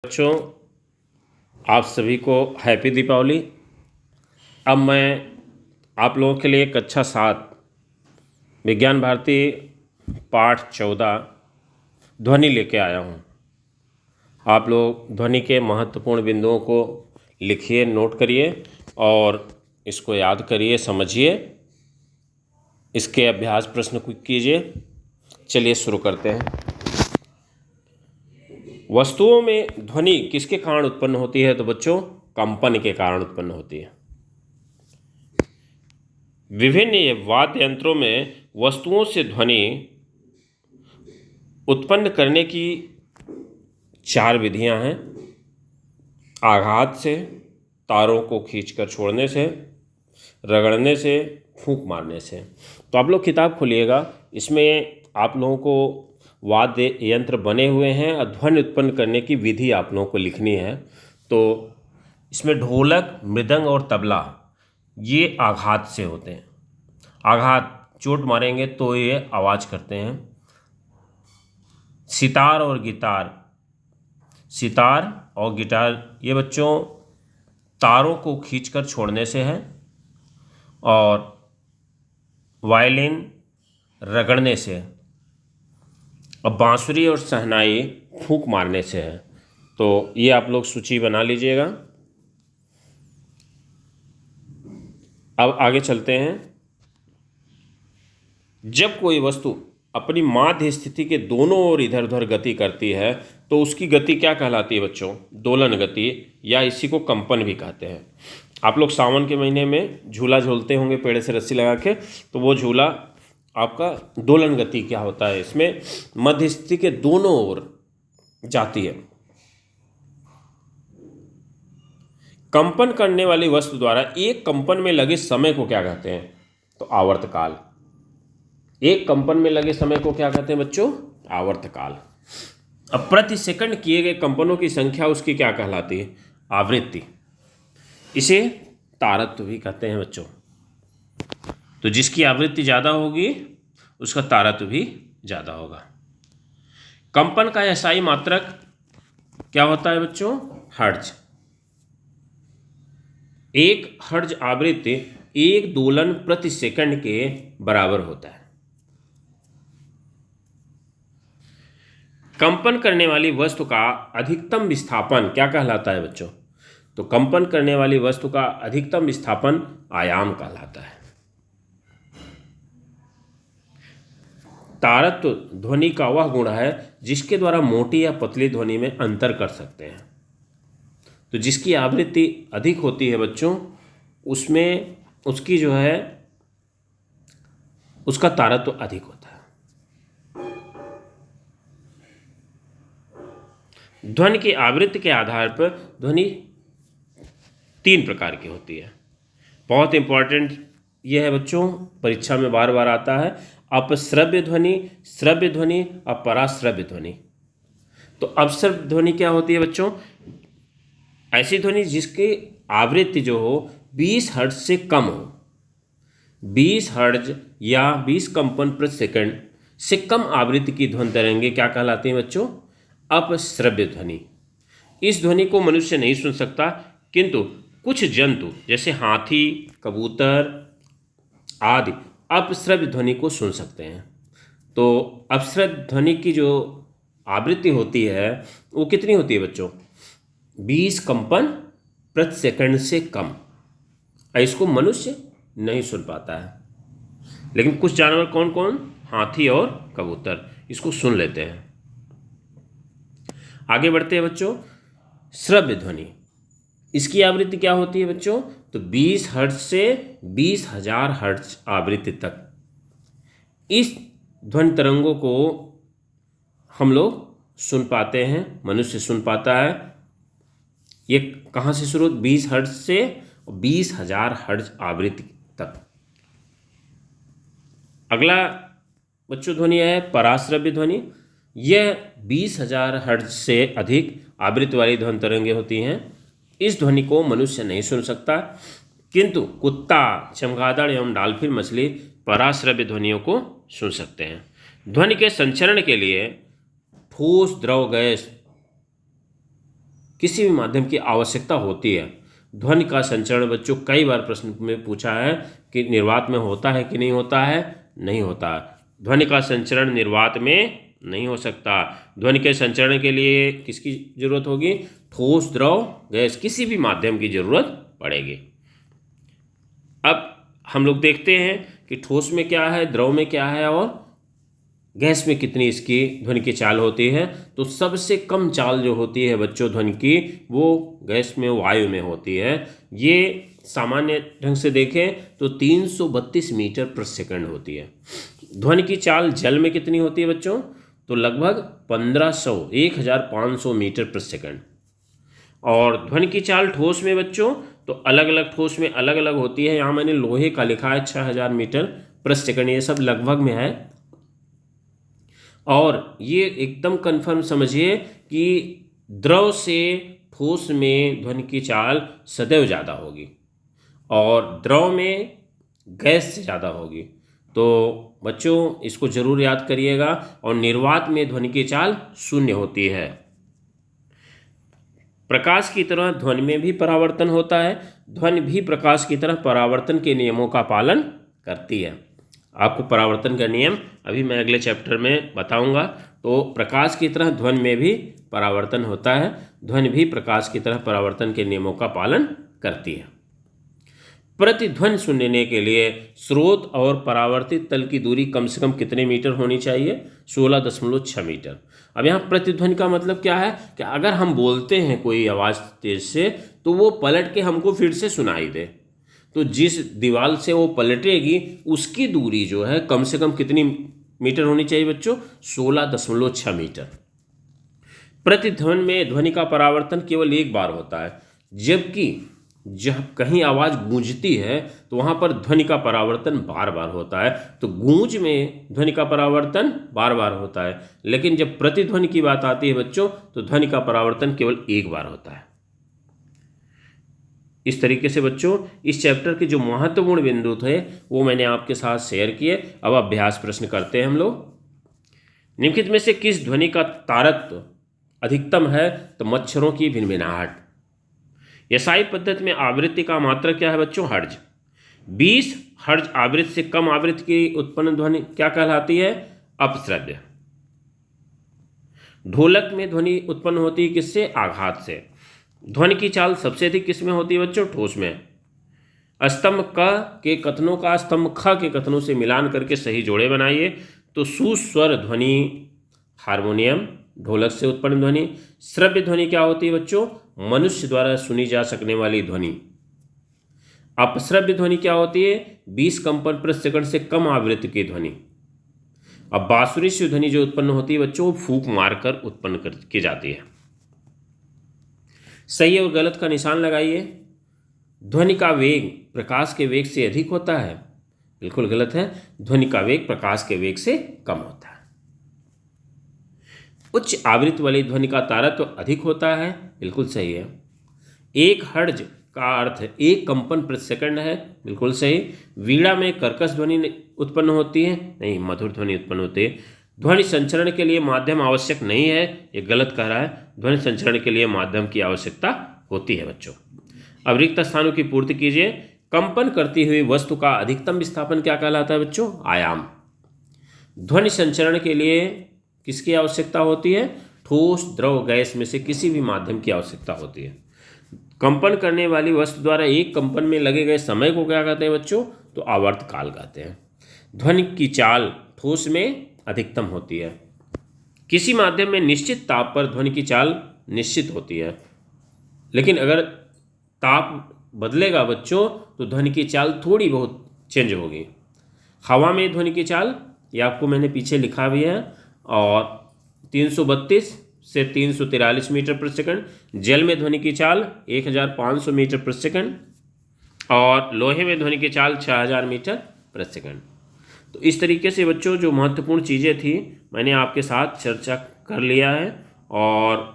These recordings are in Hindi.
बच्चों, आप सभी को हैप्पी दीपावली। अब मैं आप लोगों के लिए कक्षा 7 विज्ञान भारती पाठ 14 ध्वनि लेके आया हूँ। आप लोग ध्वनि के महत्वपूर्ण बिंदुओं को लिखिए, नोट करिए और इसको याद करिए, समझिए। इसके अभ्यास प्रश्न को कीजिए। चलिए शुरू करते हैं। वस्तुओं में ध्वनि किसके कारण उत्पन्न होती है? तो बच्चों, कंपन के कारण उत्पन्न होती है। विभिन्न वाद्य यंत्रों में वस्तुओं से ध्वनि उत्पन्न करने की 4 विधियां हैं। आघात से, तारों को खींचकर छोड़ने से, रगड़ने से, फूंक मारने से। तो आप लोग किताब खोलिएगा, इसमें आप लोगों को वाद्य यंत्र बने हुए हैं और ध्वनि उत्पन्न करने की विधि आप लोगों को लिखनी है। तो इसमें ढोलक, मृदंग और तबला ये आघात से होते हैं। आघात, चोट मारेंगे तो ये आवाज़ करते हैं। सितार और गिटार, सितार और गिटार ये बच्चों तारों को खींचकर छोड़ने से है, और वायलिन रगड़ने से, और बांसुरी और शहनाई फूंक मारने से है। तो ये आप लोग सूची बना लीजिएगा। अब आगे चलते हैं। जब कोई वस्तु अपनी माध्य स्थिति के दोनों ओर इधर उधर गति करती है तो उसकी गति क्या कहलाती है बच्चों? दोलन गति, या इसी को कंपन भी कहते हैं। आप लोग सावन के महीने में झूला झूलते होंगे पेड़ से रस्सी लगा के, तो वो झूला आपका दोलन गति क्या होता है? इसमें मध्य स्थिति के दोनों ओर जाती है। कंपन करने वाली वस्तु द्वारा एक कंपन में लगे समय को क्या कहते हैं? तो आवर्तकाल। एक कंपन में लगे समय को क्या कहते हैं बच्चों? आवर्तकाल। अब प्रति सेकंड किए गए कंपनों की संख्या उसकी क्या कहलाती है? आवृत्ति। इसे तारत्व भी कहते हैं बच्चों। तो जिसकी आवृत्ति ज़्यादा होगी उसका तारत्व भी ज़्यादा होगा। कंपन का एसआई मात्रक क्या होता है बच्चों? हर्ट्ज। 1 हर्ट्ज आवृत्ति 1 दोलन प्रति सेकंड के बराबर होता है। कंपन करने वाली वस्तु का अधिकतम विस्थापन क्या कहलाता है बच्चों? तो कंपन करने वाली वस्तु का अधिकतम विस्थापन आयाम कहलाता है। तारत्व ध्वनि का वह गुण है जिसके द्वारा मोटी या पतली ध्वनि में अंतर कर सकते हैं। तो जिसकी आवृत्ति अधिक होती है बच्चों, उसमें उसकी जो है उसका तारत्व अधिक होता है। ध्वनि की आवृत्ति के आधार पर ध्वनि 3 प्रकार की होती है। बहुत इंपॉर्टेंट यह है बच्चों, परीक्षा में बार बार आता है। अपश्रव्य ध्वनि, श्रव्य ध्वनि और पराश्रव्य ध्वनि। तो अपश्रव्य ध्वनि क्या होती है बच्चों? ऐसी ध्वनि जिसकी आवृत्ति जो हो 20 हर्ट्ज से कम हो। 20 हर्ट्ज या 20 कंपन प्रति सेकंड से कम आवृत्ति की ध्वनि तरंगे क्या कहलाती हैं बच्चों? अपश्रव्य ध्वनि। इस ध्वनि को मनुष्य नहीं सुन सकता, किंतु कुछ जंतु जैसे हाथी, कबूतर आदि अपश्रव्य ध्वनि को सुन सकते हैं। तो अपश्रव्य ध्वनि की जो आवृत्ति होती है वो कितनी होती है बच्चों? 20 कंपन प्रति सेकंड से कम। इसको मनुष्य नहीं सुन पाता है, लेकिन कुछ जानवर कौन कौन? हाथी और कबूतर इसको सुन लेते हैं। आगे बढ़ते हैं बच्चों। श्रव्य ध्वनि, इसकी आवृत्ति क्या होती है बच्चों? तो 20 हर्ट्ज से 20,000 हर्ट्ज आवृत्ति तक। इस ध्वनि तरंगों को हम लोग सुन पाते हैं, मनुष्य सुन पाता है। ये कहाँ से शुरू? 20 हर्ट्ज से 20,000 हर्ट्ज आवृत्ति तक। अगला बच्चों ध्वनि है पराश्रव्य ध्वनि। यह 20,000 हर्ट्ज से अधिक आवृत्ति वाली ध्वनि तरंगे होती हैं। इस ध्वनि को मनुष्य नहीं सुन सकता, किंतु कुत्ता, चमगादड़ एवं डॉल्फिन मछली पराश्रव्य ध्वनियों को सुन सकते हैं। ध्वनि के संचरण के लिए ठोस, द्रव, गैस किसी भी माध्यम की आवश्यकता होती है। ध्वनि का संचरण बच्चों कई बार प्रश्न में पूछा है कि निर्वात में होता है कि नहीं होता है, नहीं होता। ध्वनि का संचरण निर्वात में नहीं हो सकता। ध्वनि के संचरण के लिए किसकी जरूरत होगी? ठोस, द्रव, गैस, किसी भी माध्यम की जरूरत पड़ेगी। अब हम लोग देखते हैं कि ठोस में क्या है, द्रव में क्या है और गैस में कितनी इसकी ध्वनि की चाल होती है। तो सबसे कम चाल जो होती है बच्चों ध्वनि की, वो गैस में, वायु में होती है। ये सामान्य ढंग से देखें तो 332 मीटर प्रति सेकंड होती है। ध्वनि की चाल जल में कितनी होती है बच्चों? तो लगभग 1500 मीटर प्रति सेकंड। और ध्वनि की चाल ठोस में बच्चों तो अलग अलग ठोस में अलग अलग होती है। यहाँ मैंने लोहे का लिखा है 6000 मीटर प्रति सेकंड, ये सब लगभग में है। और ये एकदम कंफर्म समझिए कि द्रव से ठोस में ध्वनि की चाल सदैव ज़्यादा होगी और द्रव में गैस से ज़्यादा होगी। तो बच्चों इसको जरूर याद करिएगा। और निर्वात में ध्वनि की चाल शून्य होती है। प्रकाश की तरह ध्वनि में भी परावर्तन होता है। ध्वनि भी प्रकाश की तरह परावर्तन के नियमों का पालन करती है। आपको परावर्तन का नियम अभी मैं अगले चैप्टर में बताऊंगा। तो प्रकाश की तरह ध्वनि में भी परावर्तन होता है। ध्वनि भी प्रकाश की तरह परावर्तन के नियमों का पालन करती है। प्रतिध्वनि सुनने के लिए स्रोत और परावर्तित तल की दूरी कम से कम कितने मीटर होनी चाहिए? 16.6 मीटर। अब यहाँ प्रतिध्वनि का मतलब क्या है कि अगर हम बोलते हैं कोई आवाज़ तेज से तो वो पलट के हमको फिर से सुनाई दे, तो जिस दीवार से वो पलटेगी उसकी दूरी जो है कम से कम कितनी मीटर होनी चाहिए बच्चों? 16.6 मीटर। प्रतिध्वनि में ध्वनि का परावर्तन केवल एक बार होता है, जबकि जब कहीं आवाज़ गूंजती है तो वहाँ पर ध्वनि का परावर्तन बार बार होता है। तो गूंज में ध्वनि का परावर्तन बार बार होता है, लेकिन जब प्रतिध्वनि की बात आती है बच्चों तो ध्वनि का परावर्तन केवल एक बार होता है। इस तरीके से बच्चों इस चैप्टर के जो महत्वपूर्ण बिंदु थे वो मैंने आपके साथ शेयर किए। अब अभ्यास प्रश्न करते हैं हम लोग। निम्नलिखित में से किस ध्वनि का तारतम्य अधिकतम है? तो मच्छरों की भिनभिनाहट। एसआई पद्धति में आवृत्ति का मात्रक क्या है बच्चों? हर्ज। 20 हर्ज आवृत्ति से कम आवृत्ति की उत्पन्न ध्वनि क्या कहलाती है? अपश्रव्य। ढोलक में ध्वनि उत्पन्न होती है किससे? आघात से। ध्वनि की चाल सबसे अधिक किसमें होती है बच्चों? ठोस में। स्तंभ क के कथनों का स्तंभ ख के कथनों से मिलान करके सही जोड़े बनाइए। तो सुस्वर ध्वनि हारमोनियम, ढोलक से उत्पन्न ध्वनि। श्रव्य ध्वनि क्या होती है बच्चों? मनुष्य द्वारा सुनी जा सकने वाली ध्वनि। अपश्रव्य ध्वनि क्या होती है? 20 कंपन प्रति सेकंड से कम आवृत्ति की ध्वनि। अब बांसुरी से ध्वनि जो उत्पन्न होती है बच्चों फूंक मारकर उत्पन्न की जाती है। सही और गलत का निशान लगाइए। ध्वनि का वेग प्रकाश के वेग से अधिक होता है, बिल्कुल गलत है। ध्वनि का वेग प्रकाश के वेग से कम होता है। उच्च आवृत्ति वाली ध्वनि का तारतम्य तो अधिक होता है, बिल्कुल सही है। 1 हर्ज का अर्थ 1 कंपन प्रति सेकंड है, बिल्कुल सही। वीणा में कर्कश ध्वनि उत्पन्न होती है, नहीं, मधुर ध्वनि उत्पन्न होती है। ध्वनि संचरण के लिए माध्यम आवश्यक नहीं है, ये गलत कह रहा है। ध्वनि संचरण के लिए माध्यम की आवश्यकता होती है बच्चों। अब रिक्त स्थानों की पूर्ति कीजिए। कंपन करती हुई वस्तु का अधिकतम विस्थापन क्या कहलाता है बच्चों? आयाम। ध्वनि संचरण के लिए किसकी आवश्यकता होती है? ठोस, द्रव, गैस में से किसी भी माध्यम की आवश्यकता होती है। कंपन करने वाली वस्तु द्वारा एक कंपन में लगे गए समय को क्या कहते हैं बच्चों? तो आवर्त काल कहते हैं। ध्वनि की चाल ठोस में अधिकतम होती है। किसी माध्यम में निश्चित ताप पर ध्वनि की चाल निश्चित होती है, लेकिन अगर ताप बदलेगा बच्चों तो ध्वनि की चाल थोड़ी बहुत चेंज होगी। हवा में ध्वनि की चाल ये आपको मैंने पीछे लिखा भी है, और 332 से 343 मीटर प्रति सेकंड। जल में ध्वनि की चाल 1500 मीटर प्रति सेकंड, और लोहे में ध्वनि की चाल 6000 मीटर प्रति सेकंड। तो इस तरीके से बच्चों जो महत्वपूर्ण चीज़ें थी मैंने आपके साथ चर्चा कर लिया है। और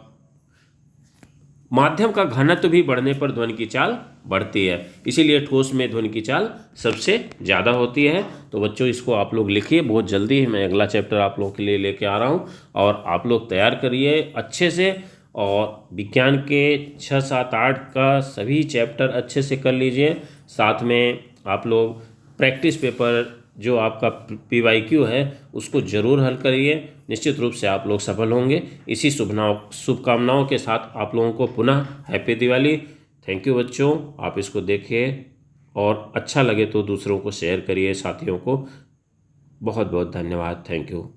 माध्यम का घनत्व भी बढ़ने पर ध्वनि की चाल बढ़ती है, इसीलिए ठोस में ध्वनि की चाल सबसे ज़्यादा होती है। तो बच्चों इसको आप लोग लिखिए, बहुत जल्दी मैं अगला चैप्टर आप लोगों के लिए लेके आ रहा हूँ, और आप लोग तैयार करिए अच्छे से। और विज्ञान के 6, 7, 8 का सभी चैप्टर अच्छे से कर लीजिए। साथ में आप लोग प्रैक्टिस पेपर जो आपका PYQ है उसको ज़रूर हल करिए। निश्चित रूप से आप लोग सफल होंगे। इसी शुभकामनाओं के साथ आप लोगों को पुनः हैप्पी दिवाली। थैंक यू बच्चों, आप इसको देखिए और अच्छा लगे तो दूसरों को शेयर करिए, साथियों को। बहुत बहुत धन्यवाद। Thank you.